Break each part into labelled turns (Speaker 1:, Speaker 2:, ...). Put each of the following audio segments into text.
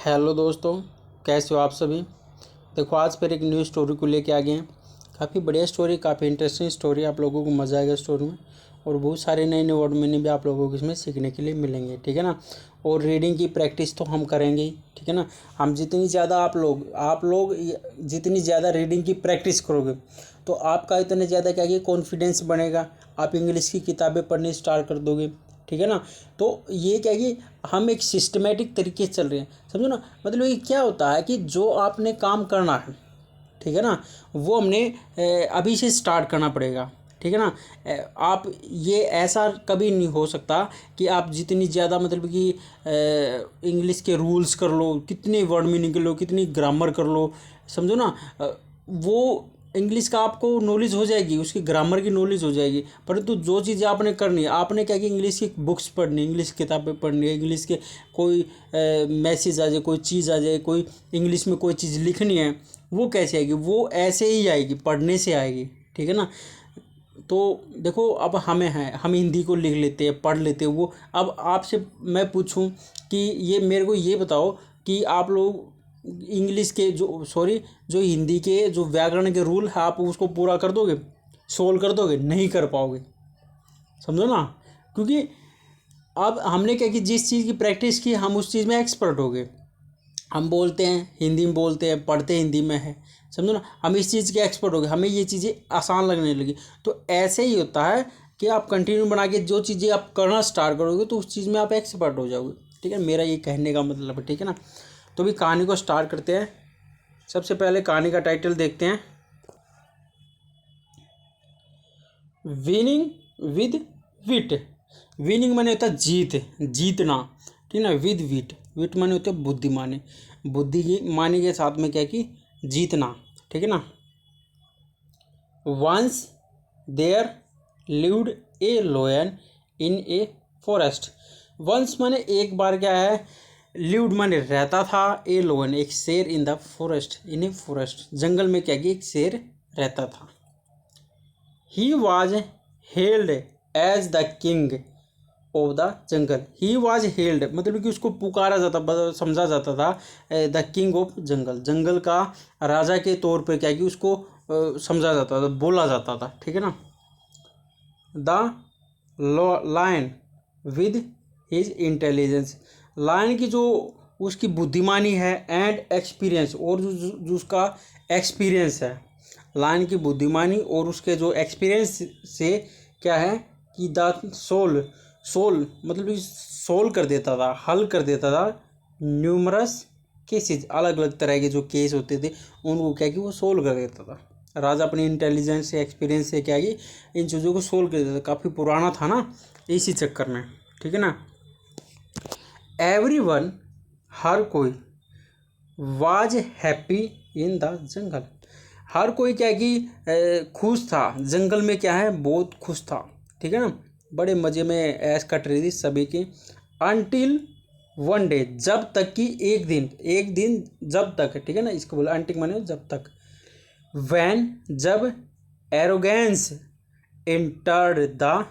Speaker 1: Hello दोस्तों, कैसे हो आप सभी। देखो आज फिर एक न्यू स्टोरी को लेके आ गए हैं। काफ़ी बढ़िया स्टोरी, काफ़ी इंटरेस्टिंग स्टोरी। आप लोगों को मज़ा आएगा स्टोरी में और बहुत सारे नए नए वर्ड मीनिंग भी आप लोगों को इसमें सीखने के लिए मिलेंगे, ठीक है ना। और रीडिंग की प्रैक्टिस तो हम करेंगे ही, ठीक है ना। हम जितनी ज़्यादा आप लोग जितनी ज़्यादा रीडिंग की प्रैक्टिस करोगे तो आपका इतने ज़्यादा क्या कि कॉन्फिडेंस बनेगा। आप इंग्लिश की किताबें पढ़नी स्टार्ट कर दोगे, ठीक है ना। तो ये क्या कि हम एक सिस्टमेटिक तरीके से चल रहे हैं, समझो ना। मतलब ये क्या होता है कि जो आपने काम करना है, ठीक है ना, वो हमने अभी से स्टार्ट करना पड़ेगा, ठीक है ना। आप ये ऐसा कभी नहीं हो सकता कि आप जितनी ज़्यादा मतलब कि इंग्लिश के रूल्स कर लो, कितने वर्ड मीनिंग कर लो, कितनी ग्रामर कर लो, समझो ना। वो इंग्लिश का आपको नॉलेज हो जाएगी, उसकी ग्रामर की नॉलेज हो जाएगी, परंतु जो चीज़ें आपने करनी है, आपने क्या कि इंग्लिश की बुक्स पढ़नी, इंग्लिश किताबें पढ़नी है, इंग्लिश के कोई मैसेज आ जाए, कोई चीज़ आ जाए, कोई इंग्लिश में कोई चीज़ लिखनी है, वो कैसे आएगी? वो ऐसे ही आएगी, पढ़ने से आएगी, ठीक है ना। तो देखो अब हमें है, हम हिंदी को लिख लेते हैं, पढ़ लेते हैं वो। अब आपसे मैं पूछूं कि ये मेरे को ये बताओ कि आप लोग इंग्लिश के जो हिंदी के जो व्याकरण के रूल है, आप उसको पूरा कर दोगे, सोल्व कर दोगे? नहीं कर पाओगे, समझो ना। क्योंकि अब हमने क्या कि जिस चीज़ की प्रैक्टिस की, हम उस चीज़ में एक्सपर्ट हो गए। हम बोलते हैं हिंदी में, बोलते हैं, पढ़ते हिंदी में है, समझो ना। हम इस चीज़ के एक्सपर्ट हो गए, हमें ये चीज़ें आसान लगने लगी। तो ऐसे ही होता है कि आप कंटिन्यू बना के जो चीज़ें आप करना स्टार्ट करोगे तो उस चीज़ में आप एक्सपर्ट हो जाओगे, ठीक है। मेरा ये कहने का मतलब है, ठीक है ना। तो भी कहानी को स्टार्ट करते हैं। सबसे पहले कहानी का टाइटल देखते हैं, विनिंग विद विट। विनिंग माने होता है जीत, जीतना, ठीक है ना। विद विट, विट माने होता है बुद्धिमानी, बुद्धि की मानी के साथ में क्या कि जीतना, ठीक है ना। Once there lived a lion in a forest. Once माने एक बार क्या है, लिव्ड माने रहता था, ए लोयन एक शेर, in the forest in a forest जंगल में क्या कि एक शेर रहता था। He was held as the king of the jungle. He was held मतलब कि उसको पुकारा जाता, समझा जाता था द किंग ऑफ जंगल, जंगल का राजा के तौर पे क्या कि उसको समझा जाता था, बोला जाता था, ठीक है ना। The lion with his intelligence. Lion की जो उसकी बुद्धिमानी है एंड एक्सपीरियंस, और जो उसका एक्सपीरियंस है, लायन की बुद्धिमानी और उसके जो एक्सपीरियंस से क्या है कि द सोल मतलब कि सोल्व कर देता था, हल कर देता था न्यूमरस केसेस, अलग अलग तरह के जो केस होते थे उनको क्या कि वो सोल्व कर देता था। राजा अपनी इंटेलिजेंस से, एक्सपीरियंस से क्या कि इन चीज़ों को सोल्व कर देता था। काफ़ी पुराना था ना, इसी चक्कर में, ठीक है ना। एवरीवन, हर कोई, was happy in the jungle. हर कोई क्या कि खुश था, जंगल में क्या है, बहुत खुश था, ठीक है ना। बड़े मज़े में ऐश कट रही थी सभी की। अनटिल वन डे, जब तक कि एक दिन जब तक, ठीक है ना, इसको बोला अनटिल माने जब तक। वैन, जब, एरोगेंस एंटर्ड द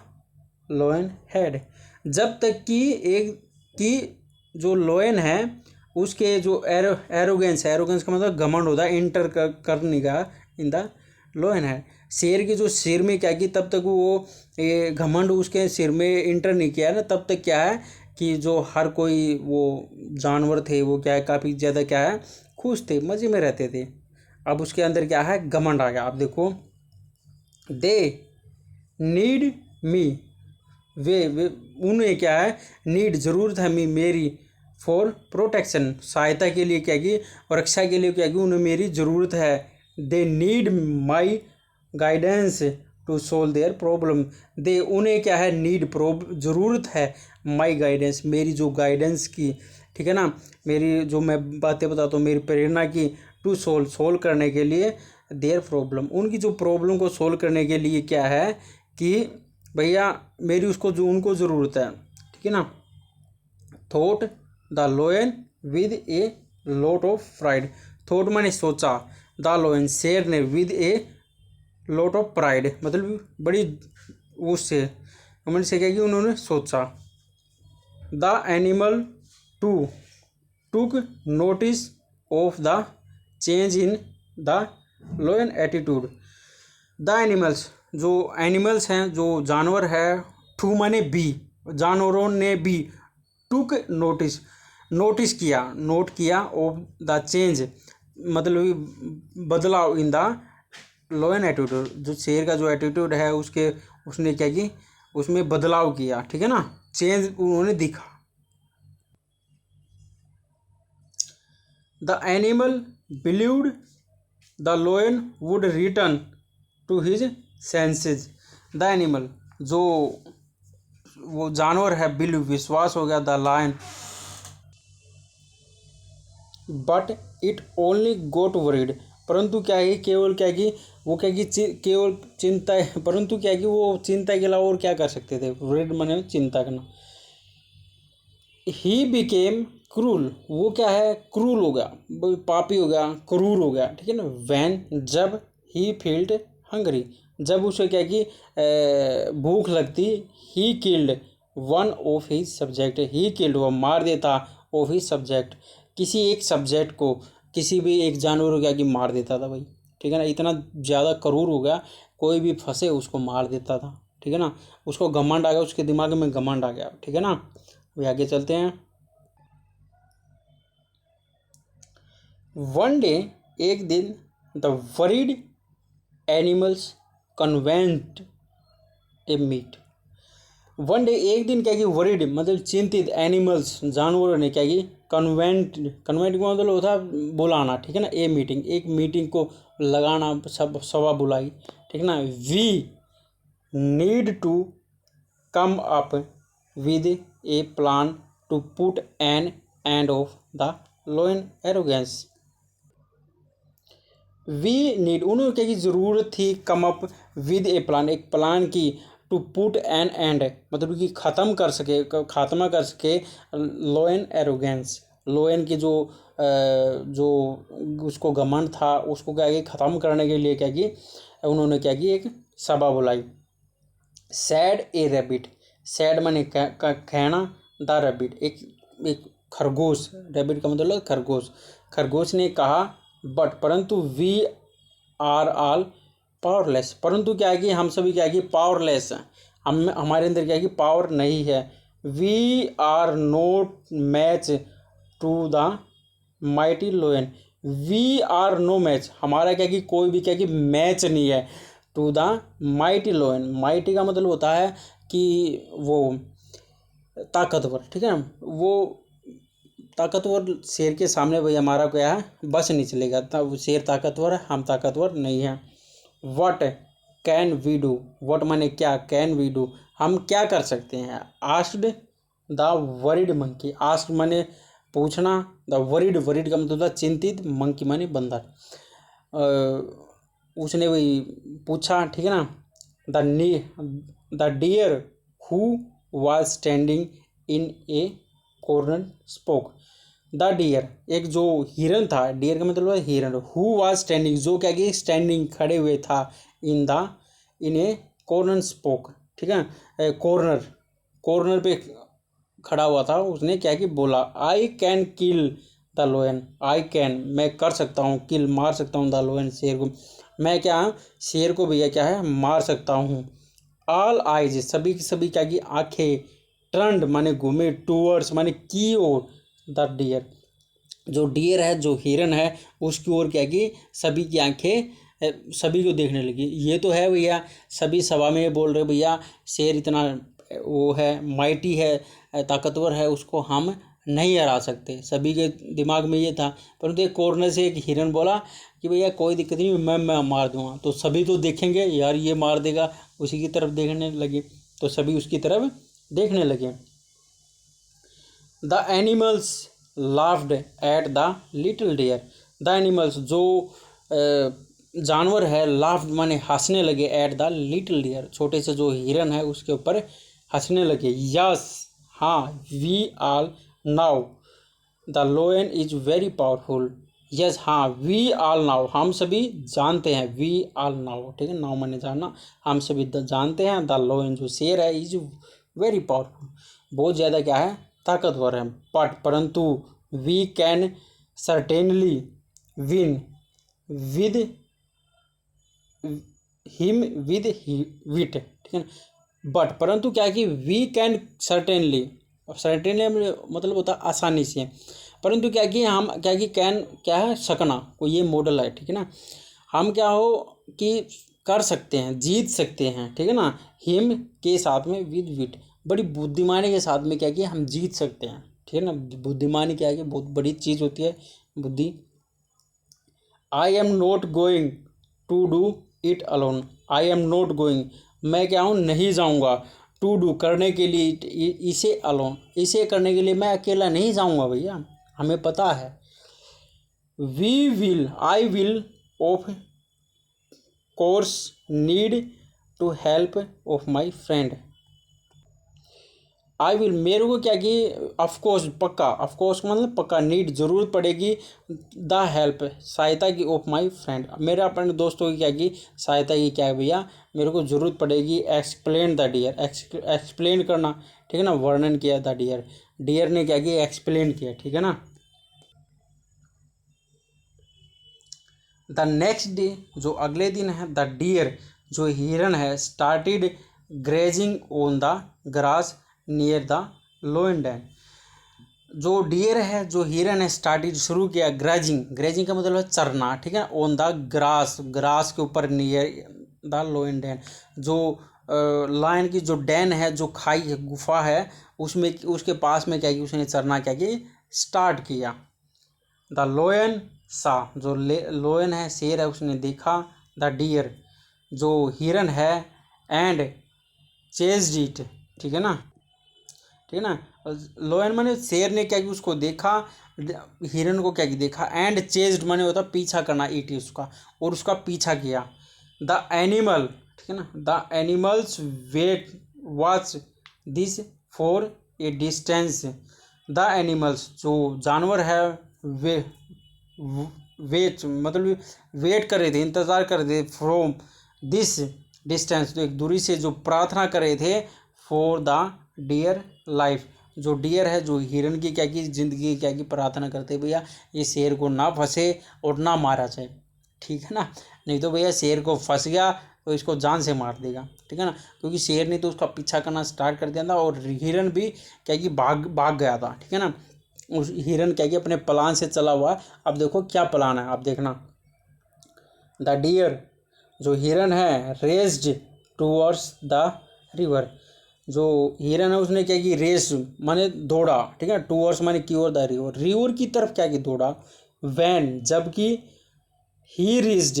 Speaker 1: लोयन हेड, जब तक कि एक कि जो लोयन है उसके जो एरोगेंस है, एरोगेंस का मतलब घमंड होता है, इंटर करने का इन द लोयन है। शेर के जो सिर में क्या कि तब तक वो ये घमंड उसके सिर में इंटर नहीं किया है ना, तब तक क्या है कि जो हर कोई वो जानवर थे वो क्या है, काफ़ी ज़्यादा क्या है, खुश थे, मज़े में रहते थे। अब उसके अंदर क्या है, घमंड आ गया। आप देखो, दे नीड मी, वे उन्हें क्या है, नीड ज़रूरत है, मेरी, फॉर प्रोटेक्शन सहायता के लिए क्या कि, और रक्षा के लिए क्या कि उन्हें मेरी ज़रूरत है। They need my guidance to solve their problem. They उन्हें क्या है, नीड ज़रूरत है, माई गाइडेंस मेरी जो गाइडेंस की, ठीक है ना, मेरी जो मैं बातें बताता हूँ, मेरी प्रेरणा की, टू सोल्व करने के लिए देयर प्रॉब्लम, उनकी जो प्रॉब्लम को सोल्व करने के लिए क्या है कि भैया मेरी उसको जो उनको ज़रूरत है, ठीक है ना। Thought the lion with a lot of pride. Thought माने सोचा, द लोयन शेर ने, with a lot of pride मतलब बड़ी उससे मैंने से क्या कि उन्होंने सोचा। The animal too took notice of the change in the lion attitude. द एनिमल्स, जो एनिमल्स हैं, जो जानवर है, टू माने बी, जानवरों ने भी, टुक नोटिस, नोटिस किया, नोट किया, ऑफ द चेंज मतलब बदलाव, इन द लोयन एटीट्यूड, जो शेर का जो एटीट्यूड है उसके, उसने क्या की, उसमें बदलाव किया, ठीक है ना, चेंज उन्होंने दिखा। The animal believed the lion would return to his senses. The animal, जो वो जानवर है, बिलीव विश्वास हो गया, the lion, but it only got worried, परंतु क्या है, केवल क्या कि वो क्या कि केवल चिंता, परंतु क्या कि वो चिंता के अलावा और क्या कर सकते थे, वरीड माने चिंता करना। ही बिकेम क्रूल, वो क्या है, क्रूल हो गया, पापी हो गया, क्रूर हो गया, ठीक है ना। वैन, जब, ही फील्ड हंगरी, जब उसे क्या कि भूख लगती, he killed one of his subject, he killed, वो मार देता, ऑफ हिज सब्जेक्ट, किसी एक सब्जेक्ट को, किसी भी एक जानवर को क्या कि मार देता था भाई, ठीक है ना। इतना ज़्यादा क्रूर हो गया, कोई भी फंसे उसको मार देता था, ठीक है ना। उसको घमंड आ गया, उसके दिमाग में घमंड आ गया, ठीक है ना। अभी आगे चलते हैं। वन डे, एक दिन, the worried animals convened a meet. One day, एक दिन क्या कि वरीड मतलब चिंतित, एनिमल्स जानवरों ने क्या कि कन्वेंट, कन्वेंट का मतलब होता है बुलाना, ठीक है ना। ए मीटिंग, एक मीटिंग को लगाना, सब सभा बुलाई, ठीक है ना। We need to come up with a plan to put an end of the lion arrogance. We need, उन्होंने क्या की ज़रूरत थी, come up with a plan, एक प्लान की, टू पुट एन एंड मतलब कि ख़त्म कर सके, खात्मा कर सके लोयन एरोगेंस, लोयन की जो उसको घमंड था, उसको क्या कि ख़त्म करने के लिए क्या कि उन्होंने क्या कि एक सभा बुलाई। सैड ए रैबिट, सैड माने कहना, द रैबिट, एक खरगोश, रैबिट का मतलब खरगोश, खरगोश ने कहा, बट परंतु वी आर ऑल पावरलेस, परंतु क्या है कि हम सभी क्या है कि पावरलेस हैं, हम हमारे अंदर क्या है कि पावर नहीं है। We are not match to the mighty lion, we are no match, हमारा क्या कि कोई भी क्या कि मैच नहीं है, to the mighty lion, mighty का मतलब होता है कि वो ताकतवर, ठीक है ना। वो ताकतवर शेर के सामने भाई हमारा क्या है, बस नहीं चलेगा, तब शेर ताकतवर है, हम ताकतवर नहीं हैं। What can we do, what माने क्या, कैन वी डू, हम क्या कर सकते हैं। Asked the worried monkey, asked माने पूछना, द वरीड, वरीड का मतलब था चिंतित, मंकी माने बंदर, उसने वही पूछा, ठीक है ना। The deer who was standing in a corner spoke, the deer, एक जो हिरन था, डियर का मतलब है हिरन, हु वाज स्टैंडिंग, जो क्या कि स्टैंडिंग खड़े हुए था, इन ए कॉर्नर स्पोक, ठीक है, कॉर्नर, कॉर्नर पे खड़ा हुआ था, उसने क्या कि बोला, I can kill the लोयन, I can, मैं कर सकता हूँ, किल मार सकता हूँ, द लोयन, शेर को, मैं क्या, शेर को भैया क्या है, मार सकता हूँ। ऑल आइज, सभी की सभी क्या की आंखें, टर्न्ड माने घूमे, टूवर्ड्स माने की ओर, द डियर, जो डियर है, जो हिरन है, उसकी ओर क्या की सभी की आंखें सभी को देखने लगी। ये तो है भैया, सभी सभा में बोल रहे भैया शेर इतना वो है, माइटी है, ताकतवर है, उसको हम नहीं हरा सकते, सभी के दिमाग में ये था। परंतु एक कॉर्नर से एक हिरन बोला कि भैया कोई दिक्कत नहीं, मैं मार दूंगा, तो सभी तो देखेंगे यार ये मार देगा, उसी की तरफ देखने लगे, तो सभी उसकी तरफ देखने लगे। The animals laughed at the little deer, the animals, जो जानवर है, लाफ्ड माने हंसने लगे, एट द लिटिल डियर, छोटे से जो हिरन है उसके ऊपर हंसने लगे। यस, हाँ, we all know the lion is very powerful, yes, हाँ, वी आल नाउ, हम सभी जानते हैं, वी आल नाउ, ठीक है, नाउ माने जानना, हम सभी जानते हैं, द लोयन जो शेर है, इज वेरी पावरफुल, बहुत ज़्यादा क्या है, ताकतवर है। बट परंतु we can certainly win with him with wit, ठीक है ना। बट परंतु क्या है कि वी कैन सर्टेनली, सर्टेनली मतलब होता है आसानी से, परंतु क्या है कि हम क्या है कि कैन क्या है सकना, कोई ये मॉडल है, ठीक है ना। हम क्या हो कि कर सकते हैं, जीत सकते हैं, ठीक है ना, हिम के साथ में विद विट, बड़ी बुद्धिमानी के साथ में क्या कि हम जीत सकते हैं, ठीक है ना। बुद्धिमानी क्या है कि बहुत बड़ी चीज़ होती है बुद्धि। I am not going to do it alone, I am not going, मैं क्या हूँ नहीं जाऊँगा, टू डू करने के लिए, इसे अलोन, इसे करने के लिए मैं अकेला नहीं जाऊँगा भैया, हमें पता है। We will, I will of course need to help of my friend, I will मेरे को क्या कि ऑफकोर्स पक्का, ऑफकोर्स मतलब पक्का, नीड जरूरत पड़ेगी, द हेल्प सहायता की, ऑफ माई फ्रेंड मेरे अपने दोस्तों की क्या की सहायता की क्या है भैया, मेरे को जरूरत पड़ेगी। एक्सप्लेन द डियर, एक्सप्लेन करना, ठीक है ना, वर्णन किया द डियर, डियर ने क्या किया एक्सप्लेन किया, ठीक है ना। द नेक्स्ट डे जो अगले दिन है, द डियर जो हिरन है, started grazing on the grass near the lion Dan, जो डियर है जो हिरन है स्टार्टेड शुरू किया ग्रेजिंग, ग्रेजिंग का मतलब है चरना, ठीक है, ऑन द ग्रास, ग्रास के ऊपर नियर द लोइन डैन, जो लायन की जो डैन है, जो खाई है, गुफा है, उसमें उसके पास में क्या कि उसने चरना क्या कि स्टार्ट किया। द लोयन सा जो लोयन है शेर है, उसने देखा, द डियर जो हिरन है, एंड चेज्ड इट, ठीक है ना, ठीक है ना। लोयन माने शेर ने क्या कि उसको देखा, हिरन को क्या कि देखा, एंड चेज्ड माने होता पीछा करना, ईट उसका, और उसका पीछा किया। द एनिमल, ठीक है ना, the animals wait watch this for a distance, the animals जो जानवर है वे वेट मतलब वेट कर रहे थे, इंतज़ार कर रहे थे, फ्रॉम दिस डिस्टेंस तो एक दूरी से जो प्रार्थना कर रहे थे, फॉर द डियर लाइफ जो डियर है, जो हिरन की क्या की ज़िंदगी क्या की प्रार्थना करते भैया, ये शेर को ना फंसे और ना मारा जाए, ठीक है ना, नहीं तो भैया शेर को फंस गया तो इसको जान से मार देगा, ठीक है ना, क्योंकि शेर ने तो उसका पीछा करना स्टार्ट कर दिया था, और हिरन भी क्या कि भाग भाग गया था, ठीक है ना। उस हिरन क्या कि अपने प्लान से चला हुआ। अब देखो क्या प्लान है, आप देखना। द डियर जो हिरन है, रेस्ड टूवर्ड्स द रिवर, जो हिरन है उसने क्या की रेस माने दौड़ा, ठीक है, टूवर्ड्स माने की ओर, द रिवर, रिवर की तरफ क्या की दौड़ा। वैन जबकि he reached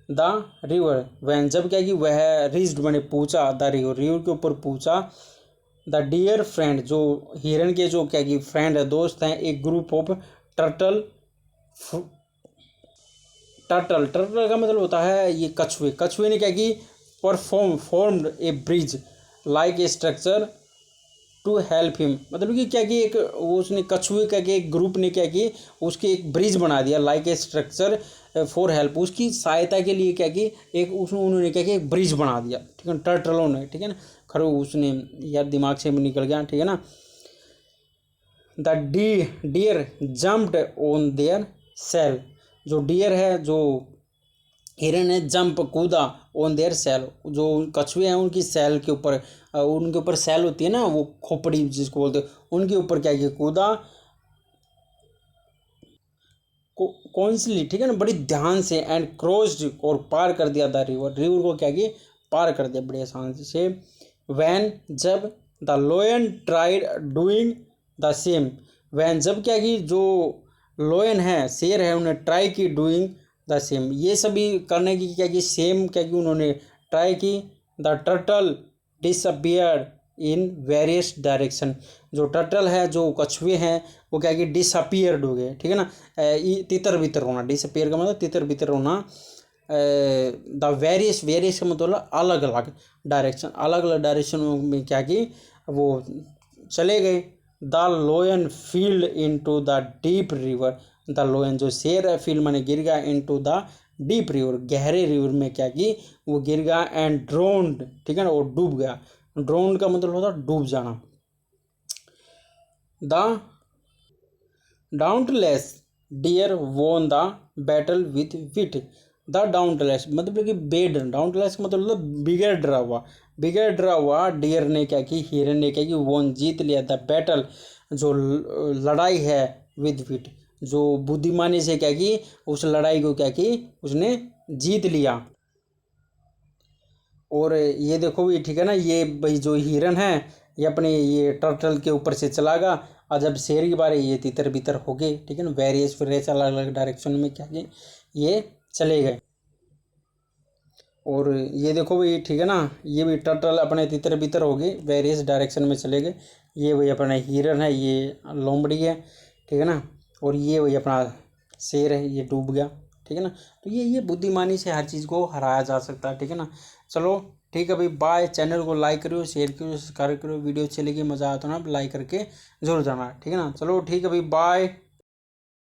Speaker 1: the river, when जब क्या कि वह रीच्ड माने पूछा, द रिवर, रिवर के ऊपर पूछा। द डियर फ्रेंड जो हिरन के जो क्या कि फ्रेंड है, दोस्त हैं, एक group of turtle, turtle, turtle का मतलब होता है ये कछुए, कछुए ने क्या कि formed a bridge like a structure to help him, मतलब कि क्या कि एक उसने कछुए का कि एक ग्रुप ने क्या कि उसके एक ब्रिज बना दिया, like a structure for help, उसकी सहायता के लिए क्या कि एक उसने उन्होंने क्या कि एक ब्रिज बना दिया, ठीक है, टर्टलों ने, ठीक है ना, खरो उसने यार दिमाग से निकल गया, ठीक है ना। The deer jumped on their shell, जो डियर है जो हिरन है, जंप कूदा ऑन देयर सेल, जो कछुए हैं उनकी सेल के ऊपर, उनके ऊपर सेल होती है ना, वो खोपड़ी जिसको बोलते हैं, उनके ऊपर क्या किया कूदा, कॉन्सली, ठीक है ना, बड़ी ध्यान से, एंड क्रॉस्ड और पार कर दिया द रिवर, रिवर को क्या किया पार कर दिया बड़े आसान से। वैन जब the lion tried doing the same, when जब क्या कि जो लोयन है शेर है, उन्हें ट्राई की डूइंग द सेम, ये सभी करने की क्या कि सेम क्या कि उन्होंने ट्राई की। The turtle disappeared in various direction, जो टर्टल है जो कछुए हैं वो क्या कि डिसअपियर्ड हो गए, ठीक है ना, तितर बितर होना, डिसअपियर का मतलब तितर बितर होना। द वेरियस, वेरियस का मतलब अलग अलग डायरेक्शन, अलग अलग डायरेक्शन में क्या कि वो चले गए। The लोयन field into the deep river, the लोयन जो शेर है फील्ड माने गिर गया, इनटू द डीप रिवर गहरे रिवर में क्या कि वो गिर गया, एंड ड्रोन्ड, ठीक है ना, वो डूब गया, ड्रोन्ड का मतलब होता डूब जाना। The dauntless deer won the battle with wit. The dauntless मतलब कि बेड, डाउंटलेस मतलब बिगड़ डरा हुआ डियर ने क्या की, हिरन ने क्या की, वोन जीत लिया, द बैटल जो लड़ाई है, विद विट जो बुद्धिमानी से क्या की, उस लड़ाई को क्या की, उसने जीत लिया। और ये देखो भी ठीक है ना, ये भाई जो हिरन है ये अपने ये टर्टल के ऊपर से चला गया, और जब शेर की बारी ये तितर बितर हो गए, ठीक है ना, वेरियस फिर अलग अलग डायरेक्शन में क्या किए, ये चले गए। और ये देखो भाई ठीक है ना, ये भी टर्टल अपने तितर बितर हो गए, वेरियस डायरेक्शन में चले गए। ये भाई अपना हिरन है, ये लोमड़ी है, ठीक है ना, और ये भाई अपना शेर है, ये डूब गया, ठीक है ना। तो ये बुद्धिमानी से हर चीज़ को हराया जा सकता है, ठीक है ना। चलो ठीक है भाई, बाय। चैनल को लाइक करो, शेयर करो, सब्सक्राइब करो, वीडियो अच्छी लगी, मज़ा आता ना लाइक करके जरूर जाना, ठीक है ना। चलो ठीक है भाई, बाय।